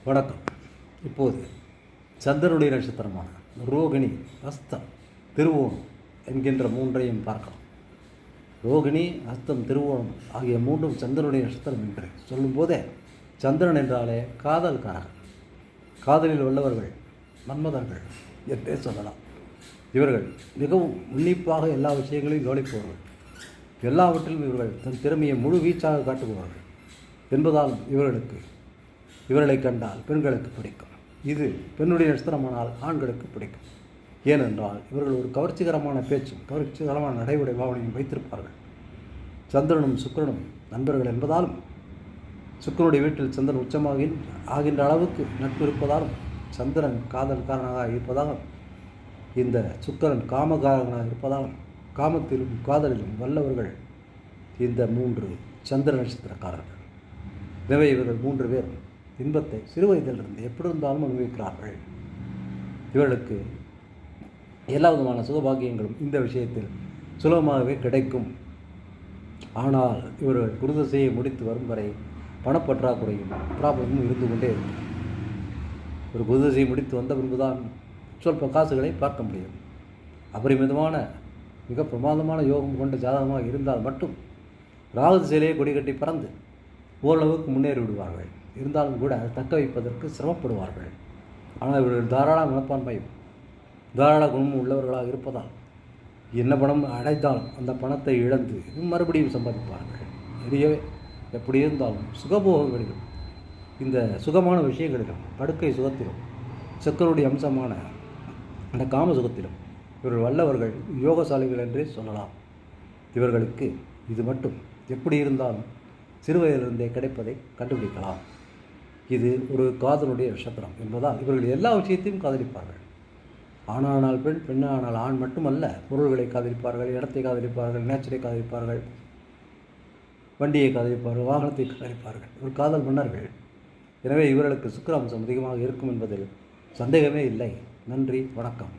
வணக்கம். இப்போது சந்திரனுடைய நட்சத்திரமான ரோகிணி, அஸ்தம், திருவோணம் என்கின்ற மூன்றையும் பார்க்கலாம். ரோகிணி, அஸ்தம், திருவோணம் ஆகிய மூன்றும் சந்திரனுடைய நட்சத்திரம் என்று சொல்லும்போதே சந்திரன் என்றாலே காதல்காரர்கள், காதலில் உள்ளவர்கள், மன்மதர்கள் என்றே சொல்லலாம். இவர்கள் மிகவும் உன்னிப்பாக எல்லா விஷயங்களையும் கவனிப்பவர்கள், எல்லாவற்றிலும் இவர்கள் தன் திறமையை முழு வீச்சாக காட்டுபவர்கள் என்பதால் இவர்களை கண்டால் பெண்களுக்கு பிடிக்கும். இது பெண்ணுடைய நட்சத்திரமானால் ஆண்களுக்கு பிடிக்கும். ஏனென்றால் இவர்கள் ஒரு கவர்ச்சிகரமான பேச்சும் கவர்ச்சிகரமான நடைமுறை பாவனையும் வைத்திருப்பார்கள். சந்திரனும் சுக்கிரனும் நண்பர்கள் என்பதாலும், சுக்கிரனுடைய வீட்டில் சந்திரன் ஆகின்ற அளவுக்கு நட்பு இருப்பதாலும், சந்திரன் காதல்காரனாக இருப்பதாலும், இந்த சுக்கிரன் காமகாரனாக இருப்பதாலும், காமத்திலும் காதலிலும் வல்லவர்கள் இந்த மூன்று சந்திர நட்சத்திரக்காரர்கள். எனவே இவர்கள் மூன்று பேர் இன்பத்தை சிறு வயதிலிருந்து எப்படி இருந்தாலும் அனுபவிக்கிறார்கள். இவர்களுக்கு எல்லா விதமான சுகபாகியங்களும் இந்த விஷயத்தில் சுலபமாகவே கிடைக்கும். ஆனால் இவர்கள் குருதசையை முடித்து வரும் வரை பணப்பற்றாக்குறையும் ப்ராப்ளமும் இருந்து கொண்டே இருக்கும். ஒரு குருதசையை முடித்து வந்த பின்புதான் சொல்ப காசுகளை பார்க்க முடியும். அபரிமிதமான மிக பிரமாதமான யோகம் கொண்ட ஜாதகமாக இருந்தால் மட்டும் ராகுதிசையிலே கொடி கட்டி பறந்து ஓரளவுக்கு முன்னேறி விடுவார்கள். இருந்தாலும் கூட அதை தக்க வைப்பதற்கு சிரமப்படுவார்கள். ஆனால் இவர்கள் தாராள மனப்பான்மையும் தாராள குணமும் உள்ளவர்களாக இருப்பதால் என்ன பணம் அடைத்தாலும் அந்த பணத்தை இழந்து மறுபடியும் சம்பாதிப்பார்கள். எதையோ எப்படி இருந்தாலும் சுகபோகங்களிலும் இந்த சுகமான விஷயங்களிலும் படுக்கை சுகத்திலும் சக்கரனுடைய அம்சமான அந்த காம சுகத்திலும் இவர்கள் வல்லவர்கள், யோகசாலிகள் என்றே சொல்லலாம். இவர்களுக்கு இது மட்டும் எப்படி இருந்தாலும் சிறுவயதிலிருந்தே கிடைப்பதை கண்டுபிடிக்கலாம். இது ஒரு காதலுடைய நட்சத்திரம் என்பதால் இவர்கள் எல்லா விஷயத்தையும் காதலிப்பார்கள். ஆணானால் பெண், பெண்ணானால் ஆண் மட்டுமல்ல, பொருள்களை காதலிப்பார்கள், இடத்தை காதலிப்பார்கள், நேச்சரை காதலிப்பார்கள், வண்டியை காதலிப்பார்கள், வாகனத்தை காதலிப்பார்கள். ஒரு காதல் மன்னர்கள். எனவே இவர்களுக்கு சுக்கிர அம்சம் அதிகமாக இருக்கும் என்பதில் சந்தேகமே இல்லை. நன்றி, வணக்கம்.